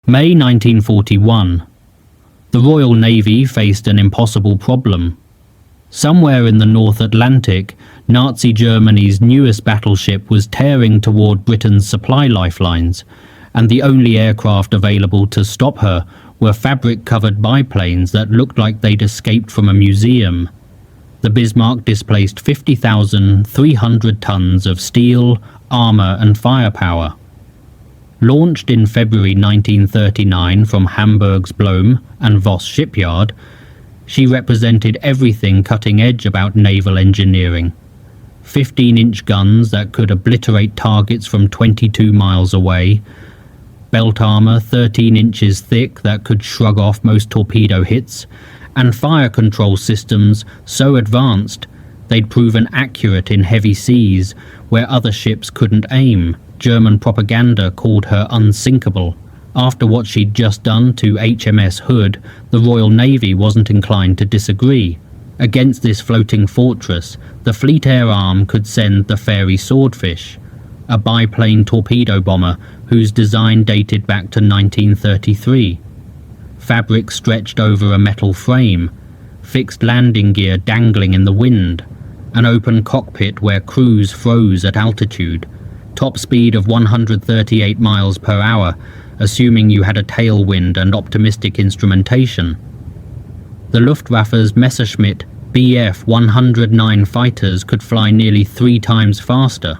May 1941. The Royal Navy faced an impossible problem. Somewhere in the North Atlantic, Nazi Germany's newest battleship was tearing toward Britain's supply lifelines, and the only aircraft available to stop her were fabric-covered biplanes that looked like they'd escaped from a museum. The Bismarck displaced 50,300 tons of steel, armour and firepower. Launched in February 1939 from Hamburg's Blohm and Voss shipyard, she represented everything cutting-edge about naval engineering. 15-inch guns that could obliterate targets from 22 miles away, belt armour 13 inches thick that could shrug off most torpedo hits, and fire control systems so advanced they'd proven accurate in heavy seas where other ships couldn't aim. German propaganda called her unsinkable. After what she'd just done to HMS Hood, the Royal Navy wasn't inclined to disagree. Against this floating fortress, the Fleet Air Arm could send the Fairey Swordfish, a biplane torpedo bomber whose design dated back to 1933. Fabric stretched over a metal frame, fixed landing gear dangling in the wind, an open cockpit where crews froze at altitude, top speed of 138 miles per hour, assuming you had a tailwind and optimistic instrumentation. The Luftwaffe's Messerschmitt Bf 109 fighters could fly nearly 3 times faster.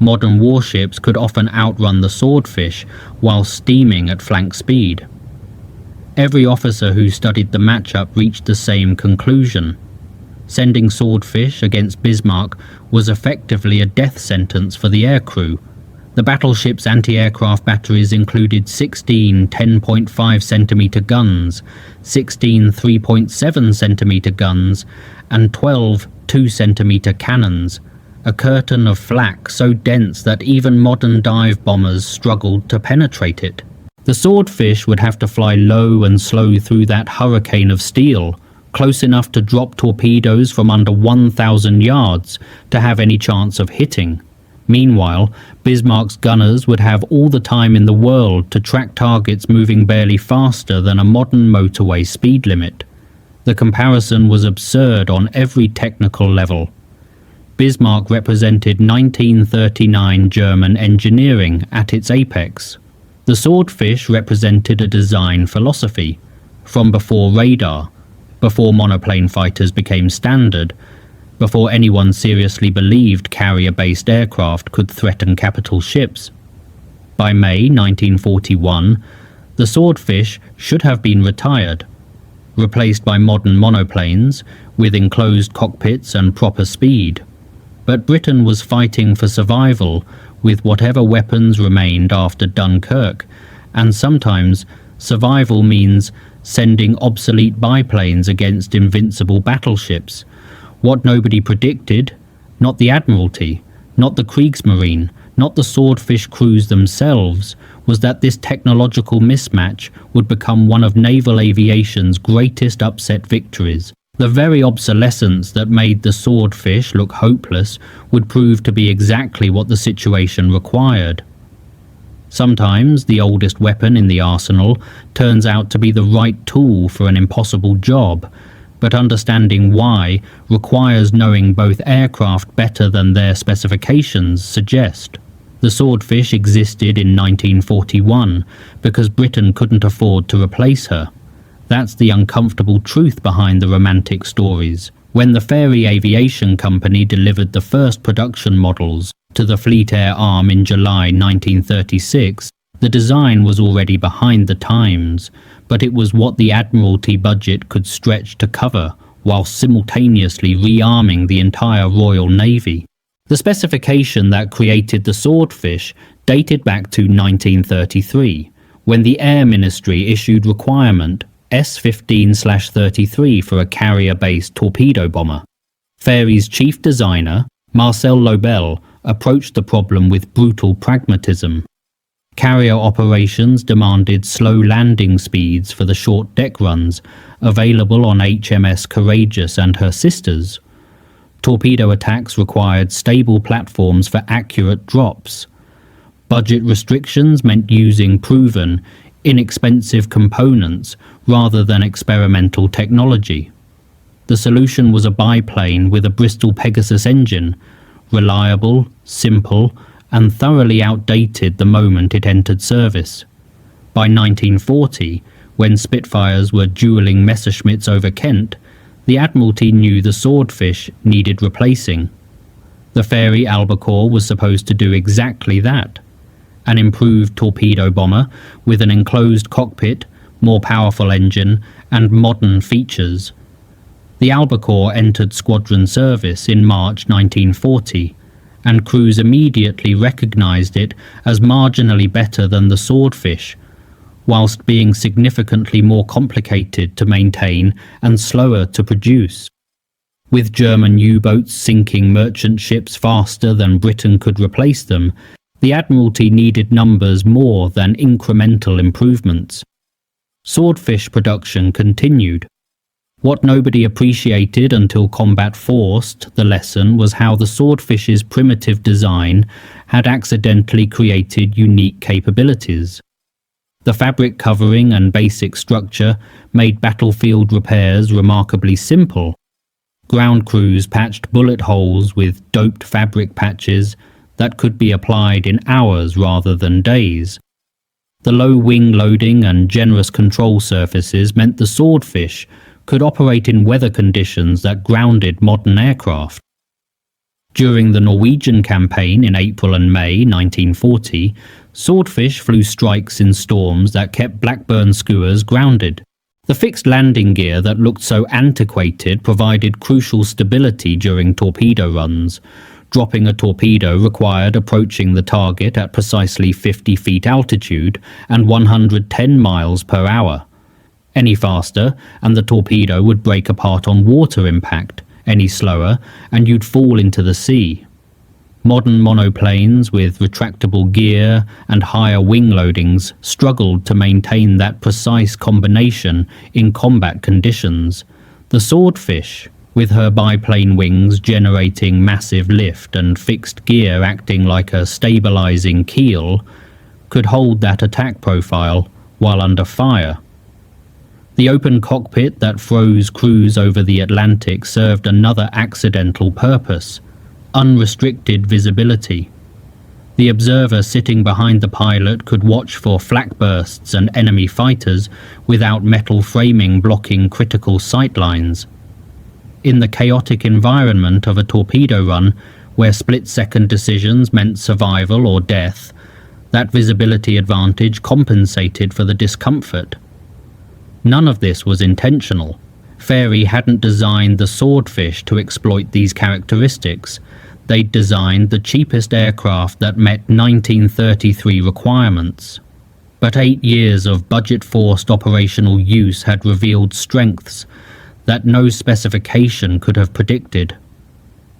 Modern warships could often outrun the Swordfish while steaming at flank speed. Every officer who studied the matchup reached the same conclusion. Sending Swordfish against Bismarck was effectively a death sentence for the aircrew. The battleship's anti-aircraft batteries included 16 10.5 centimeter guns, 16 3.7 centimeter guns, and 12 2 centimeter cannons, a curtain of flak so dense that even modern dive bombers struggled to penetrate it. The Swordfish would have to fly low and slow through that hurricane of steel, close enough to drop torpedoes from under 1,000 yards to have any chance of hitting. Meanwhile, Bismarck's gunners would have all the time in the world to track targets moving barely faster than a modern motorway speed limit. The comparison was absurd on every technical level. Bismarck represented 1939 German engineering at its apex. The Swordfish represented a design philosophy, from before radar, before monoplane fighters became standard, before anyone seriously believed carrier-based aircraft could threaten capital ships. By May 1941, the Swordfish should have been retired, replaced by modern monoplanes with enclosed cockpits and proper speed. But Britain was fighting for survival with whatever weapons remained after Dunkirk, and sometimes survival means sending obsolete biplanes against invincible battleships. What nobody predicted, not the Admiralty, not the Kriegsmarine, not the Swordfish crews themselves, was that this technological mismatch would become one of naval aviation's greatest upset victories. The very obsolescence that made the Swordfish look hopeless would prove to be exactly what the situation required. Sometimes the oldest weapon in the arsenal turns out to be the right tool for an impossible job, but understanding why requires knowing both aircraft better than their specifications suggest. The Swordfish existed in 1941 because Britain couldn't afford to replace her. That's the uncomfortable truth behind the romantic stories. When the Fairey Aviation Company delivered the first production models to the Fleet Air Arm in July 1936, the design was already behind the times, but it was what the Admiralty budget could stretch to cover, while simultaneously rearming the entire Royal Navy. The specification that created the Swordfish dated back to 1933, when the Air Ministry issued requirement S-15/33 for a carrier-based torpedo bomber. Fairey's chief designer, Marcel Lobel, approached the problem with brutal pragmatism. Carrier operations demanded slow landing speeds for the short deck runs available on HMS Courageous and her sisters. Torpedo attacks required stable platforms for accurate drops. Budget restrictions meant using proven, inexpensive components rather than experimental technology. The solution was a biplane with a Bristol Pegasus engine, reliable, simple, and thoroughly outdated the moment it entered service. By 1940, when Spitfires were duelling Messerschmitts over Kent, the Admiralty knew the Swordfish needed replacing. The Fairey Albacore was supposed to do exactly that. An improved torpedo bomber with an enclosed cockpit, more powerful engine, and modern features. The Albacore entered squadron service in March 1940, and crews immediately recognized it as marginally better than the Swordfish, whilst being significantly more complicated to maintain and slower to produce. With German U-boats sinking merchant ships faster than Britain could replace them, the Admiralty needed numbers more than incremental improvements. Swordfish production continued. What nobody appreciated until combat forced the lesson was how the Swordfish's primitive design had accidentally created unique capabilities. The fabric covering and basic structure made battlefield repairs remarkably simple. Ground crews patched bullet holes with doped fabric patches that could be applied in hours rather than days. The low wing loading and generous control surfaces meant the Swordfish could operate in weather conditions that grounded modern aircraft. During the Norwegian campaign in April and May 1940, Swordfish flew strikes in storms that kept Blackburn skuas grounded. The fixed landing gear that looked so antiquated provided crucial stability during torpedo runs. Dropping a torpedo required approaching the target at precisely 50 feet altitude and 110 miles per hour. Any faster, and the torpedo would break apart on water impact. Any slower, and you'd fall into the sea. Modern monoplanes with retractable gear and higher wing loadings struggled to maintain that precise combination in combat conditions. The Swordfish, with her biplane wings generating massive lift and fixed gear acting like a stabilizing keel, could hold that attack profile while under fire. The open cockpit that froze crews over the Atlantic served another accidental purpose: unrestricted visibility. The observer sitting behind the pilot could watch for flak bursts and enemy fighters without metal framing blocking critical sight lines. In the chaotic environment of a torpedo run, where split-second decisions meant survival or death, that visibility advantage compensated for the discomfort. None of this was intentional. Fairey hadn't designed the Swordfish to exploit these characteristics. They'd designed the cheapest aircraft that met 1933 requirements. But 8 years of budget-forced operational use had revealed strengths that no specification could have predicted.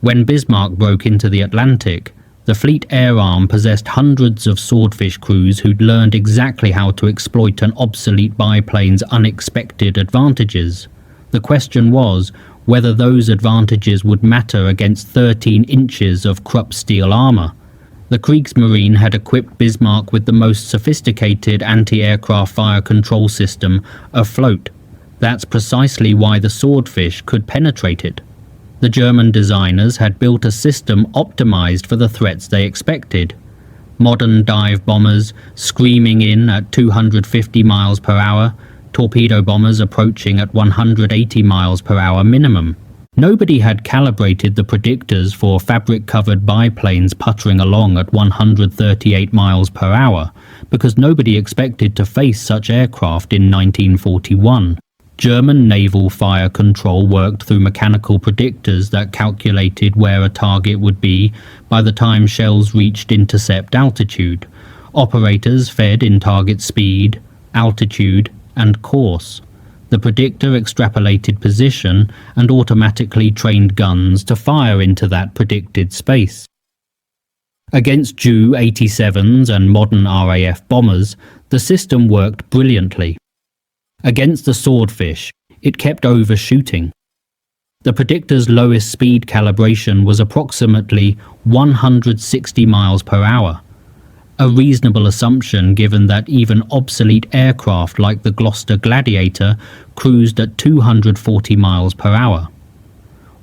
When Bismarck broke into the Atlantic, the Fleet Air Arm possessed hundreds of Swordfish crews who'd learned exactly how to exploit an obsolete biplane's unexpected advantages. The question was whether those advantages would matter against 13 inches of Krupp steel armour. The Kriegsmarine had equipped Bismarck with the most sophisticated anti-aircraft fire control system afloat. That's precisely why the Swordfish could penetrate it. The German designers had built a system optimized for the threats they expected. Modern dive bombers screaming in at 250 miles per hour, torpedo bombers approaching at 180 miles per hour minimum. Nobody had calibrated the predictors for fabric-covered biplanes puttering along at 138 miles per hour, because nobody expected to face such aircraft in 1941. German naval fire control worked through mechanical predictors that calculated where a target would be by the time shells reached intercept altitude. Operators fed in target speed, altitude, and course. The predictor extrapolated position and automatically trained guns to fire into that predicted space. Against Ju-87s and modern RAF bombers, the system worked brilliantly. Against the Swordfish, it kept overshooting. The predictor's lowest speed calibration was approximately 160 miles per hour. a reasonable assumption given that even obsolete aircraft like the Gloucester Gladiator cruised at 240 miles per hour.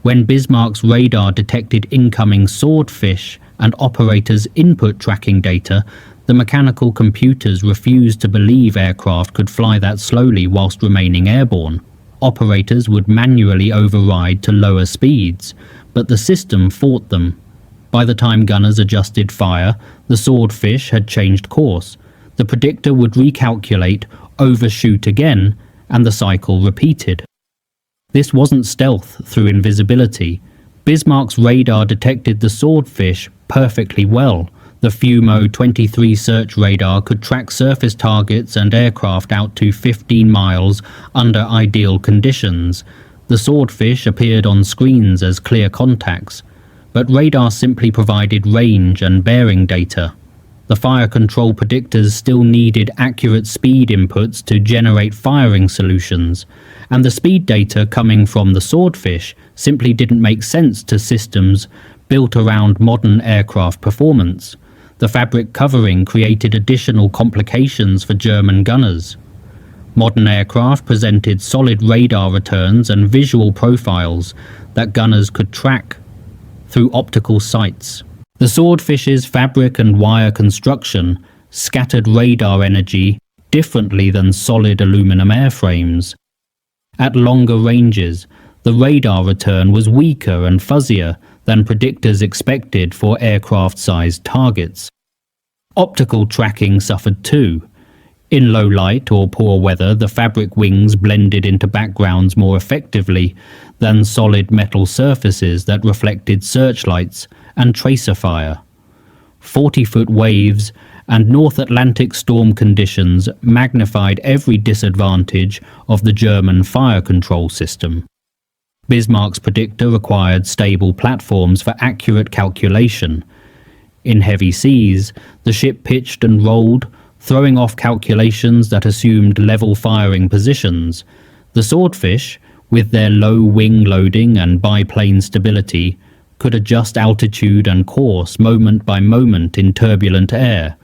When Bismarck's radar detected incoming Swordfish and operators' input tracking data, the mechanical computers refused to believe aircraft could fly that slowly whilst remaining airborne. Operators would manually override to lower speeds, but the system fought them. By the time gunners adjusted fire, the Swordfish had changed course. The predictor would recalculate, overshoot again, and the cycle repeated. This wasn't stealth through invisibility. Bismarck's radar detected the Swordfish perfectly well. The Fumo 23 search radar could track surface targets and aircraft out to 15 miles under ideal conditions. The Swordfish appeared on screens as clear contacts, but radar simply provided range and bearing data. The fire control predictors still needed accurate speed inputs to generate firing solutions, and the speed data coming from the Swordfish simply didn't make sense to systems built around modern aircraft performance. The fabric covering created additional complications for German gunners. Modern aircraft presented solid radar returns and visual profiles that gunners could track through optical sights. The Swordfish's fabric and wire construction scattered radar energy differently than solid aluminum airframes. At longer ranges, the radar return was weaker and fuzzier than predictors expected for aircraft-sized targets. Optical tracking suffered too. In low light or poor weather, the fabric wings blended into backgrounds more effectively than solid metal surfaces that reflected searchlights and tracer fire. 40-foot waves and North Atlantic storm conditions magnified every disadvantage of the German fire control system. Bismarck's predictor required stable platforms for accurate calculation. In heavy seas, the ship pitched and rolled, throwing off calculations that assumed level firing positions. The Swordfish, with their low wing loading and biplane stability, could adjust altitude and course moment by moment in turbulent air.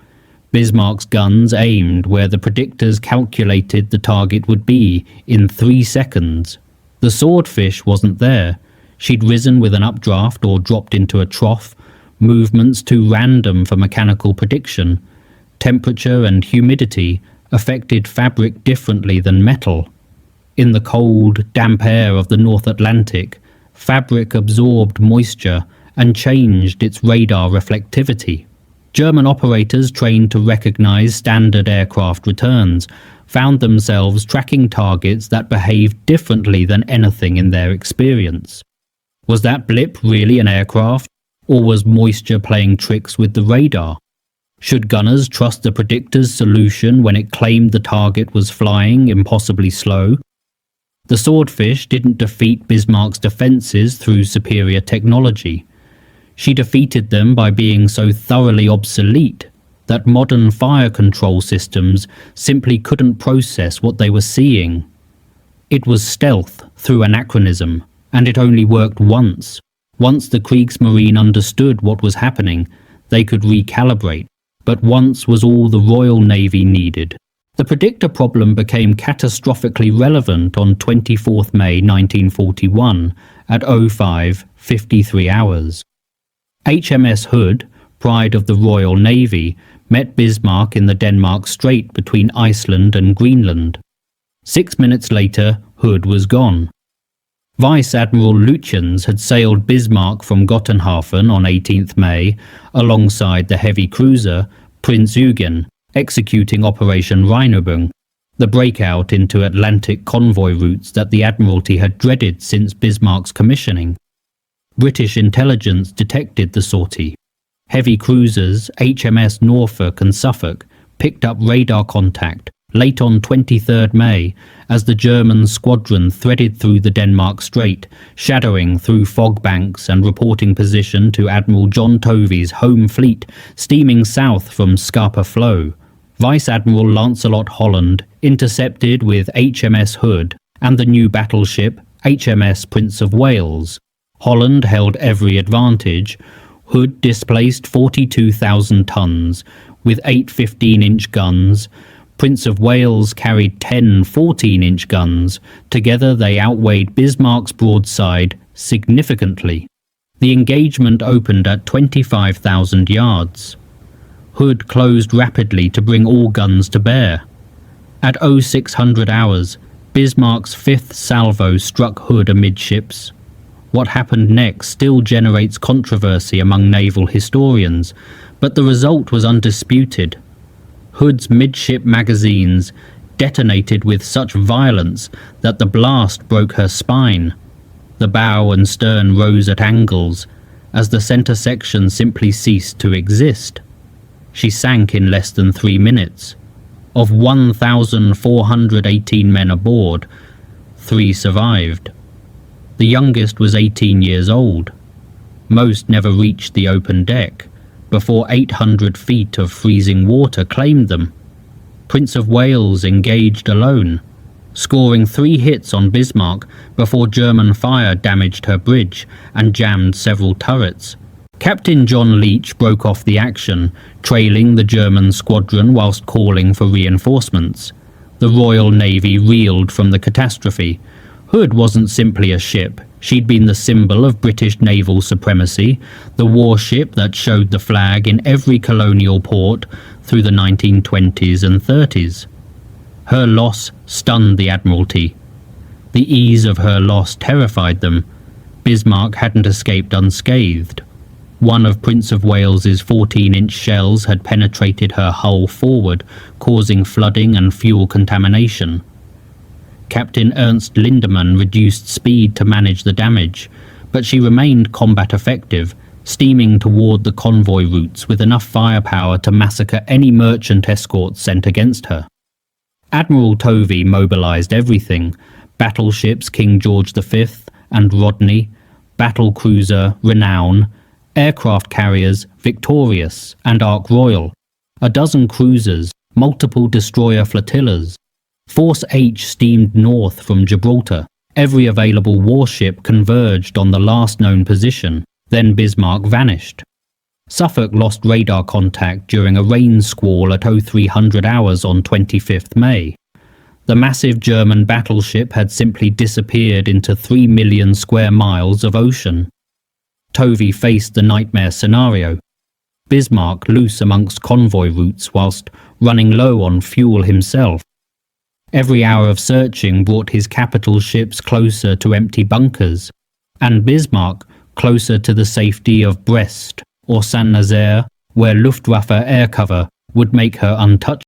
Bismarck's guns aimed where the predictors calculated the target would be in 3 seconds. The Swordfish wasn't there. She'd risen with an updraft or dropped into a trough, movements too random for mechanical prediction. Temperature and humidity affected fabric differently than metal. In the cold, damp air of the North Atlantic, fabric absorbed moisture and changed its radar reflectivity. German operators trained to recognize standard aircraft returns found themselves tracking targets that behaved differently than anything in their experience. Was that blip really an aircraft, or was moisture playing tricks with the radar? Should gunners trust the predictor's solution when it claimed the target was flying impossibly slow? The Swordfish didn't defeat Bismarck's defences through superior technology. She defeated them by being so thoroughly obsolete that modern fire control systems simply couldn't process what they were seeing. It was stealth through anachronism, and it only worked once. Once the Kriegsmarine understood what was happening, they could recalibrate, but once was all the Royal Navy needed. The predictor problem became catastrophically relevant on 24 May 1941 at 05:53 hours. HMS Hood, pride of the Royal Navy, met Bismarck in the Denmark Strait between Iceland and Greenland. 6 minutes later, Hood was gone. Vice Admiral Lütjens had sailed Bismarck from Gotenhafen on 18th May alongside the heavy cruiser Prinz Eugen, executing Operation Rheinübung, the breakout into Atlantic convoy routes that the Admiralty had dreaded since Bismarck's commissioning. British intelligence detected the sortie. Heavy cruisers HMS Norfolk and Suffolk picked up radar contact late on 23rd May as the German squadron threaded through the Denmark Strait, shadowing through fog banks and reporting position to Admiral John Tovey's home fleet steaming south from Scapa Flow. Vice Admiral Lancelot Holland intercepted with HMS Hood and the new battleship HMS Prince of Wales. Holland held every advantage. Hood displaced 42,000 tons, With 8 15-inch guns, Prince of Wales carried 10 14-inch guns. Together they outweighed Bismarck's broadside significantly. The engagement opened at 25,000 yards. Hood closed rapidly to bring all guns to bear. At 0600 hours, Bismarck's fifth salvo struck Hood amidships. What happened next still generates controversy among naval historians, but the result was undisputed. Hood's midship magazines detonated with such violence that the blast broke her spine. The bow and stern rose at angles, as the centre section simply ceased to exist. She sank in less than 3 minutes. Of 1,418 men aboard, 3 survived. The youngest was 18 years old. Most never reached the open deck, before 800 feet of freezing water claimed them. Prince of Wales engaged alone, scoring 3 hits on Bismarck before German fire damaged her bridge and jammed several turrets. Captain John Leach broke off the action, trailing the German squadron whilst calling for reinforcements. The Royal Navy reeled from the catastrophe. Hood wasn't simply a ship. She'd been the symbol of British naval supremacy, the warship that showed the flag in every colonial port through the 1920s and 30s. Her loss stunned the Admiralty. The ease of her loss terrified them. Bismarck hadn't escaped unscathed. One of Prince of Wales's 14-inch shells had penetrated her hull forward, causing flooding and fuel contamination. Captain Ernst Lindemann reduced speed to manage the damage, but she remained combat effective, steaming toward the convoy routes with enough firepower to massacre any merchant escorts sent against her. Admiral Tovey mobilized everything: battleships King George V and Rodney, battle cruiser Renown, aircraft carriers Victorious and Ark Royal, a dozen cruisers, multiple destroyer flotillas. Force H steamed north from Gibraltar. Every available warship converged on the last known position. Then Bismarck vanished. Suffolk lost radar contact during a rain squall at 0300 hours on 25th May. The massive German battleship had simply disappeared into 3 million square miles of ocean. Tovey faced the nightmare scenario. Bismarck loose amongst convoy routes whilst running low on fuel himself. Every hour of searching brought his capital ships closer to empty bunkers, and Bismarck closer to the safety of Brest or Saint-Nazaire, where Luftwaffe air cover would make her untouchable.